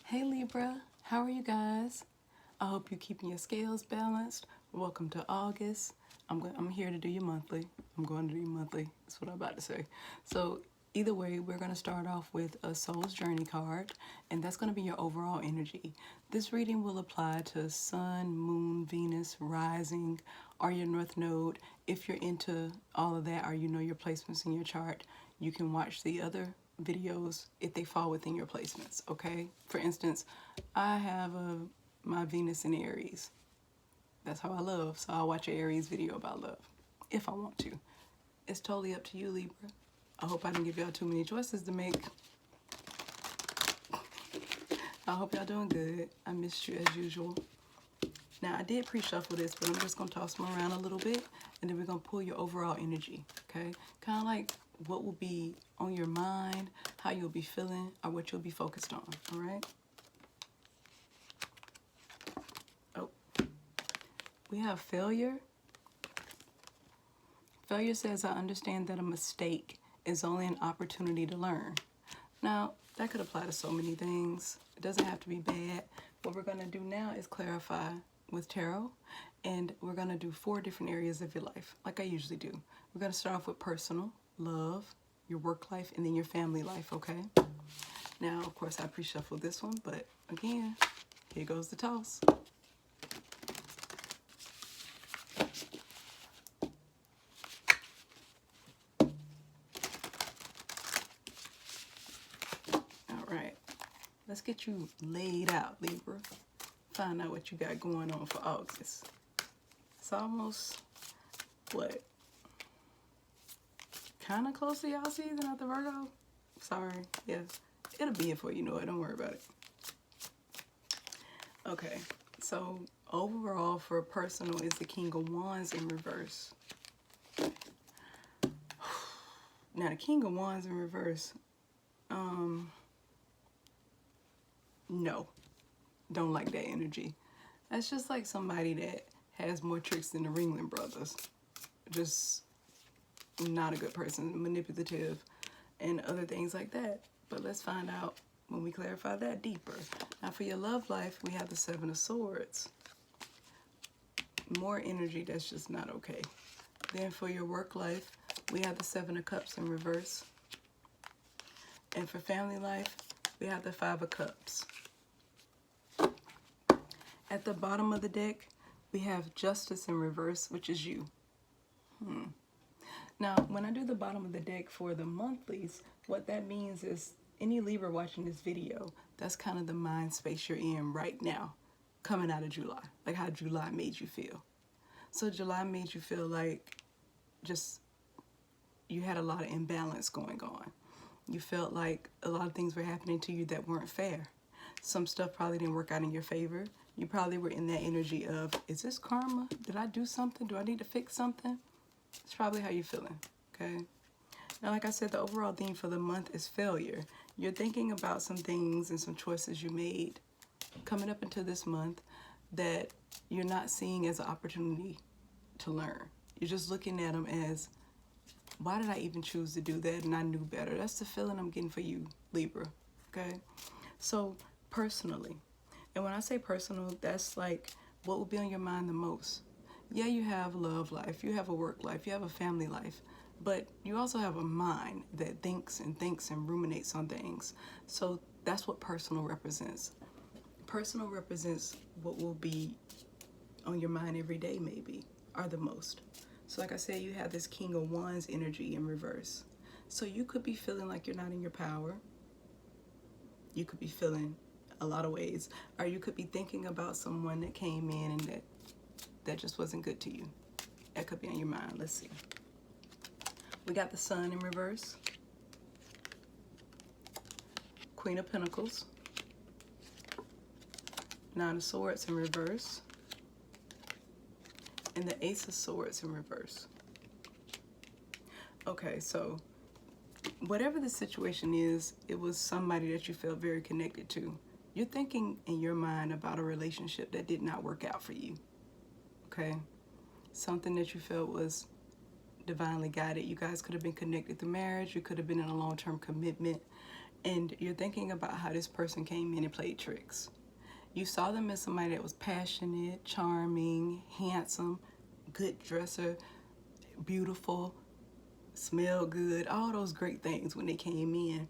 Hey Libra, how are you guys? I hope you're keeping your scales balanced. Welcome to August. I'm here to do your monthly. I'm going to do your monthly. That's what I'm about to say. So either way, we're going to start off with a Soul's Journey card, and that's going to be your overall energy. This reading will apply to Sun, Moon, Venus, Rising, or your North Node. If you're into all of that, or you know your placements in your chart, you can watch the other videos if they fall within your placements. Okay, for instance, I have my Venus in Aries. That's how I love, so I'll watch an Aries video about love if I want to. It's totally up to you, Libra. I hope I didn't give y'all too many choices to make. I hope y'all doing good. I missed you as usual. Now, I did pre-shuffle this, but I'm just going to toss them around a little bit, and then we're going to pull your overall energy, okay? Kind of like what will be on your mind, how you'll be feeling, or what you'll be focused on, all right? Oh, we have failure. Failure says, I understand that a mistake is only an opportunity to learn. Now, that could apply to so many things. It doesn't have to be bad. What we're going to do now is clarify with tarot, and we're going to do 4 different areas of your life, like I usually do. We're going to start off with personal, love, your work life, and then your family life, okay? Now, of course, I pre-shuffled this one, but again, here goes the toss. All right, let's get you laid out, Libra. Find out what you got going on for August. It's almost, what, kind of close to y'all season after Virgo? Sorry, yeah, it'll be here before you know it, don't worry about it. Okay, so overall for personal is the King of Wands in reverse. Now the King of Wands in reverse, no, don't like that energy. That's just like somebody that has more tricks than the Ringling Brothers. Just not a good person, manipulative, and other things like that. But let's find out when we clarify that deeper. Now for your love life, we have the 7 of Swords. More energy that's just not okay. Then for your work life, we have the 7 of Cups in reverse. And for family life, we have the 5 of Cups. At the bottom of the deck, we have Justice in reverse, which is you. Now, when I do the bottom of the deck for the monthlies, what that means is any Libra watching this video, that's kind of the mind space you're in right now, coming out of July, like how July made you feel. So July made you feel like just you had a lot of imbalance going on. You felt like a lot of things were happening to you that weren't fair. Some stuff probably didn't work out in your favor. You probably were in that energy of, is this karma? Did I do something? Do I need to fix something? It's probably how you're feeling, okay? Now, like I said, the overall theme for the month is failure. You're thinking about some things and some choices you made coming up into this month that you're not seeing as an opportunity to learn. You're just looking at them as, why did I even choose to do that and I knew better? That's the feeling I'm getting for you, Libra, okay? So, personally, and when I say personal, that's like what will be on your mind the most. Yeah, you have a love life, you have a work life, you have a family life, but you also have a mind that thinks and ruminates on things. So that's what personal represents. Personal represents what will be on your mind every day, maybe, or the most. So like I said, you have this King of Wands energy in reverse. So you could be feeling like you're not in your power. You could be feeling a lot of ways, or you could be thinking about someone that came in and that just wasn't good to you. That could be on your mind. Let's see. We got the Sun in reverse, Queen of Pentacles, 9 of Swords in reverse, and the Ace of Swords in reverse. Okay, so whatever the situation is, it was somebody that you felt very connected to. You're thinking in your mind about a relationship that did not work out for you, okay? Something that you felt was divinely guided. You guys could have been connected through marriage. You could have been in a long-term commitment, And you're thinking about how this person came in and played tricks. You saw them as somebody that was passionate, charming, handsome, good dresser, beautiful, smell good, all those great things when they came in.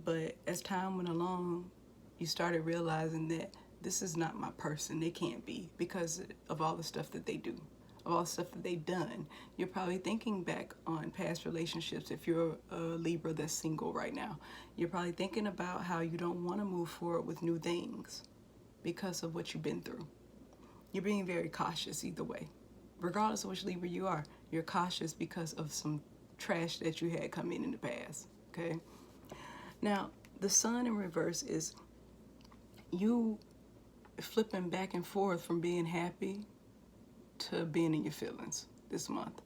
But as time went along, you started realizing that this is not my person. They can't be, because of all the stuff that they do, of all the stuff that they've done. You're probably thinking back on past relationships. If you're a Libra that's single right now, you're probably thinking about how you don't want to move forward with new things because of what you've been through. You're being very cautious either way. Regardless of which Libra you are, you're cautious because of some trash that you had come in the past, okay? Now, the Sun in reverse is you flipping back and forth from being happy to being in your feelings this month.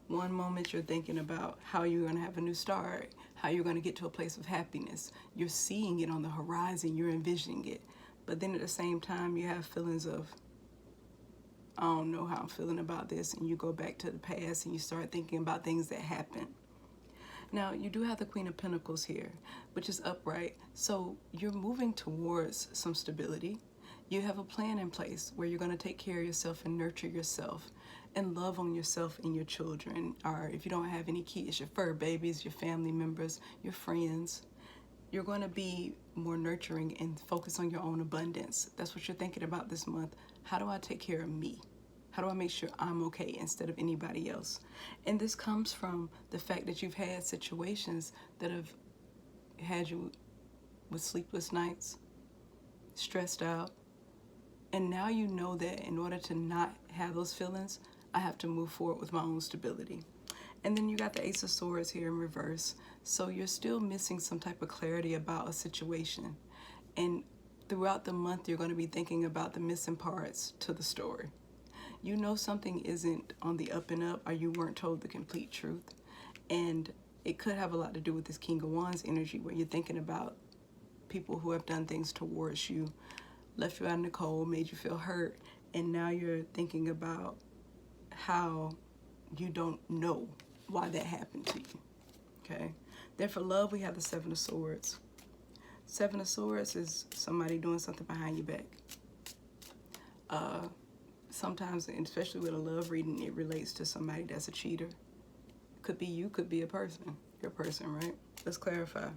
One moment you're thinking about how you're going to have a new start, how you're going to get to a place of happiness. You're seeing it on the horizon, you're envisioning it. But then at the same time, you have feelings of, I don't know how I'm feeling about this, and you go back to the past and you start thinking about things that happened. Now, you do have the Queen of Pentacles here, which is upright, so you're moving towards some stability. You have a plan in place where you're going to take care of yourself and nurture yourself and love on yourself and your children, or if you don't have any kids, your fur babies, your family members, your friends. You're going to be more nurturing and focus on your own abundance. That's what you're thinking about this month. How do I take care of me? How do I make sure I'm okay instead of anybody else? And this comes from the fact that you've had situations that have had you with sleepless nights, stressed out. And now you know that in order to not have those feelings, I have to move forward with my own stability. And then you got the Ace of Swords here in reverse. So you're still missing some type of clarity about a situation. And throughout the month, you're going to be thinking about the missing parts to the story. You know something isn't on the up and up, or you weren't told the complete truth. And it could have a lot to do with this King of Wands energy, where you're thinking about people who have done things towards you, left you out in the cold, made you feel hurt, and now you're thinking about how you don't know why that happened to you, okay? Then for love, we have the Seven of Swords. Seven of Swords is somebody doing something behind your back. Sometimes, and especially with a love reading, it relates to somebody that's a cheater. Could be you, could be a person. Your person, right? Let's clarify.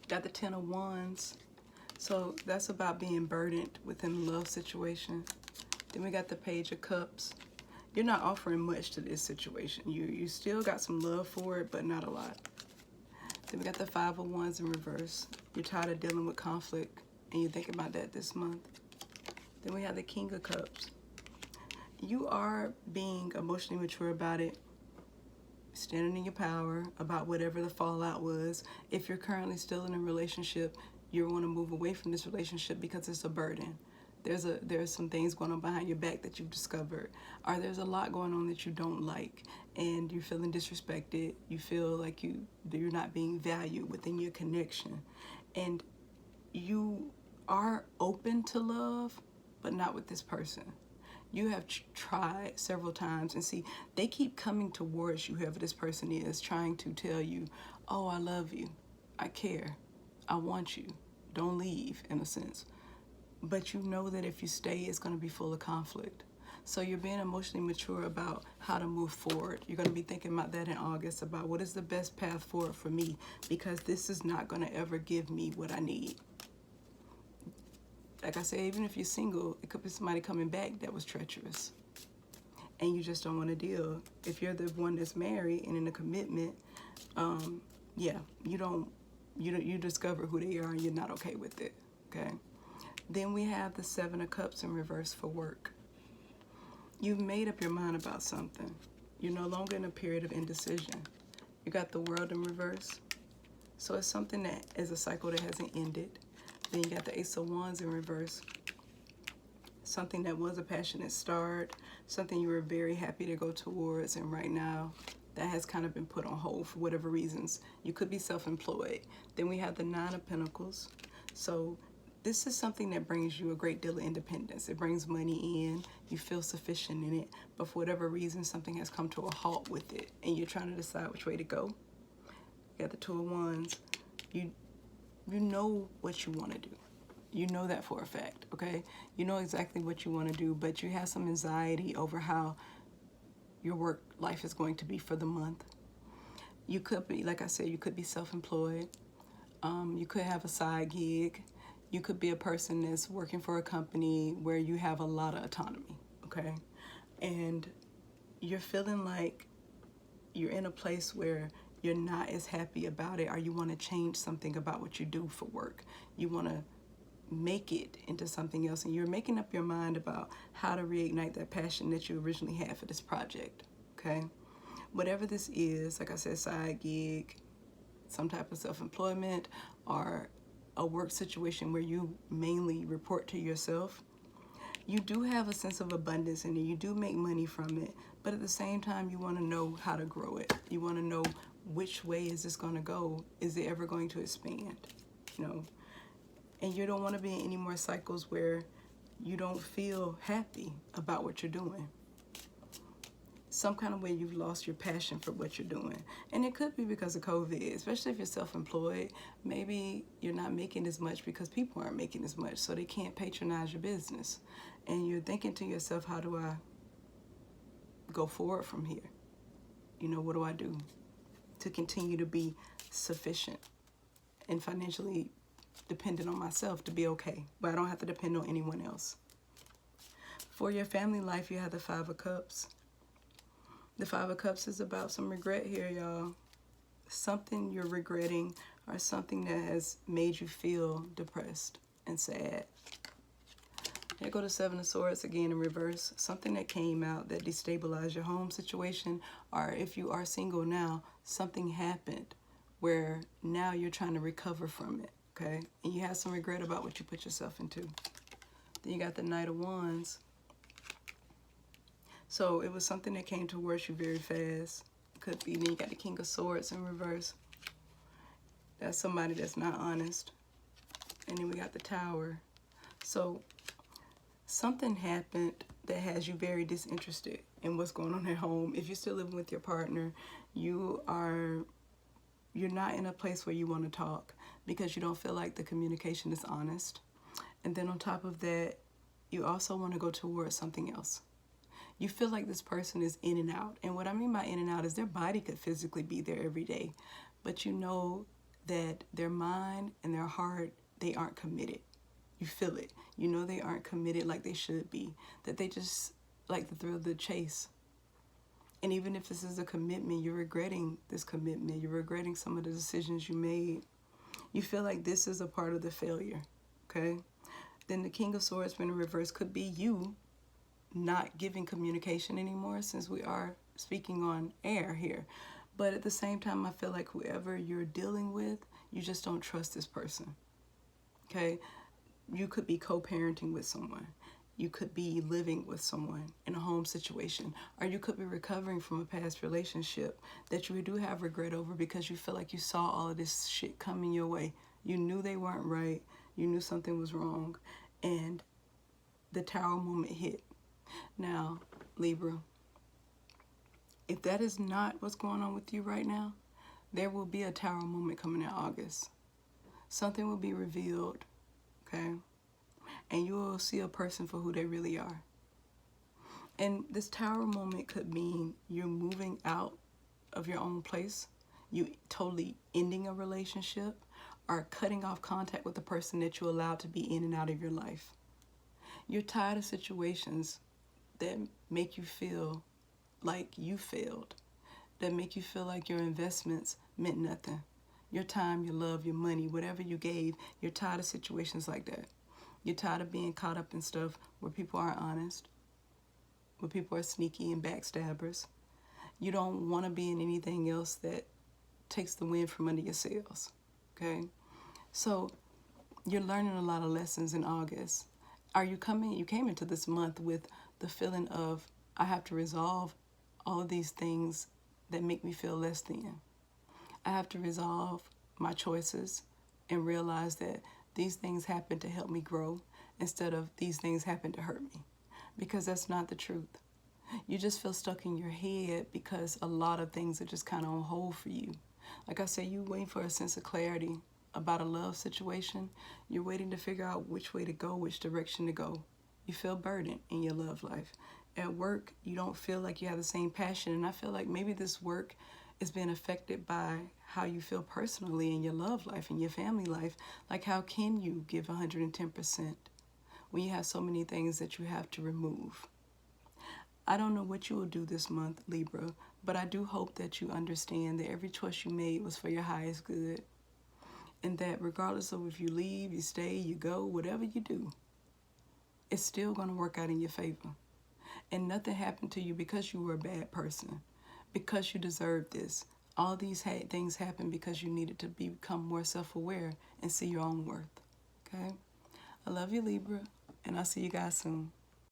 Got the Ten of Wands. So that's about being burdened within a love situation. Then we got the Page of Cups. You're not offering much to this situation. You still got some love for it, but not a lot. Then we got the Five of Wands in reverse. You're tired of dealing with conflict, and you're thinking about that this month. Then we have the King of Cups. You are being emotionally mature about it, standing in your power about whatever the fallout was. If you're currently still in a relationship, you want to move away from this relationship because it's a burden. There's some things going on behind your back that you've discovered, or there's a lot going on that you don't like, and you're feeling disrespected. You feel like you're not being valued within your connection, and you are open to love, but not with this person. You have tried several times, and see, they keep coming towards you, whoever this person is, trying to tell you, oh, I love you, I care, I want you, don't leave, in a sense. But you know that if you stay, it's going to be full of conflict. So you're being emotionally mature about how to move forward. You're going to be thinking about that in August, about what is the best path forward for me, because this is not going to ever give me what I need. Like I said, even if you're single, it could be somebody coming back that was treacherous, and you just don't want to deal. If you're the one that's married and in a commitment, yeah, you discover who they are and you're not okay with it, okay? Then we have the Seven of Cups in reverse for work. You've made up your mind about something. You're no longer in a period of indecision. You got the World in reverse. So it's something that is a cycle that hasn't ended. Then you got the Ace of Wands in reverse. Something that was a passionate start, something you were very happy to go towards, and right now that has kind of been put on hold for whatever reasons. You could be self-employed. Then we have the Nine of Pentacles. So this is something that brings you a great deal of independence. It brings money in. You feel sufficient in it. But for whatever reason, something has come to a halt with it, and you're trying to decide which way to go. You got the Two of Wands. You know what you want to do. You know that for a fact, okay? You know exactly what you want to do, but you have some anxiety over how your work life is going to be for the month. You could be, like I said, you could be self-employed. You could have a side gig. You could be a person that's working for a company where you have a lot of autonomy, okay? And you're feeling like you're in a place where you're not as happy about it, or you want to change something about what you do for work. You want to make it into something else, and you're making up your mind about how to reignite that passion that you originally had for this project, okay? Whatever this is, like I said, side gig, some type of self-employment, or a work situation where you mainly report to yourself, you do have a sense of abundance in it. You do make money from it, but at the same time, you want to know how to grow it. You want to know which way is this going to go? Is it ever going to expand? You know, and you don't want to be in any more cycles where you don't feel happy about what you're doing. Some kind of way you've lost your passion for what you're doing. And it could be because of COVID, especially if you're self-employed. Maybe you're not making as much because people aren't making as much, so they can't patronize your business. And you're thinking to yourself, how do I go forward from here? You know, what do I do to continue to be sufficient and financially dependent on myself to be okay, but I don't have to depend on anyone else? For your family life, you have the Five of Cups. The Five of Cups is about some regret here, y'all. Something you're regretting, or something that has made you feel depressed and sad. Here go the Seven of Swords again in reverse. Something that came out that destabilized your home situation, or if you are single now, something happened where now you're trying to recover from it, okay? And you have some regret about what you put yourself into. Then you got the Knight of Wands. So it was something that came towards you very fast. Could be. Then you got the King of Swords in reverse. That's somebody that's not honest. And then we got the Tower. So something happened that has you very disinterested in what's going on at home. If you're still living with your partner, you're not in a place where you want to talk because you don't feel like the communication is honest. And then on top of that, you also want to go towards something else. You feel like this person is in and out. And what I mean by in and out is their body could physically be there every day, but you know that their mind and their heart, they aren't committed. You feel it. You know they aren't committed like they should be, that they just like the thrill of the chase. And even if this is a commitment, you're regretting this commitment. You're regretting some of the decisions you made. You feel like this is a part of the failure, okay? Then the King of Swords in reverse could be you not giving communication anymore, since we are speaking on air here. But at the same time, I feel like whoever you're dealing with, you just don't trust this person, okay? You could be co-parenting with someone. You could be living with someone in a home situation, or you could be recovering from a past relationship that you do have regret over because you feel like you saw all of this shit coming your way. You knew they weren't right. You knew something was wrong, and the Tower moment hit. Now, Libra, if that is not what's going on with you right now, there will be a Tower moment coming in August. Something will be revealed, okay? And you will see a person for who they really are. And this Tower moment could mean you're moving out of your own place, you totally ending a relationship, or cutting off contact with the person that you allowed to be in and out of your life. You're tired of situations that make you feel like you failed, that make you feel like your investments meant nothing. Your time, your love, your money, whatever you gave, you're tired of situations like that. You're tired of being caught up in stuff where people aren't honest, where people are sneaky and backstabbers. You don't want to be in anything else that takes the wind from under your sails, okay? So you're learning a lot of lessons in August. You came into this month with the feeling of, I have to resolve all of these things that make me feel less than. I have to resolve my choices and realize that these things happen to help me grow instead of these things happen to hurt me, because that's not the truth. You just feel stuck in your head because a lot of things are just kind of on hold for you. Like I said, you waiting for a sense of clarity about a love situation, you're waiting to figure out which way to go, which direction to go. You feel burdened in your love life. At work, you don't feel like you have the same passion, and I feel like maybe this work is being affected by how you feel personally in your love life and your family life. Like, how can you give 110% when you have so many things that you have to remove? I don't know what you will do this month, Libra, but I do hope that you understand that every choice you made was for your highest good, and that regardless of if you leave, you stay, you go, whatever you do, it's still going to work out in your favor. And nothing happened to you because you were a bad person, because you deserved this. All these things happened because you needed to become more self-aware and see your own worth. Okay? I love you, Libra, and I'll see you guys soon.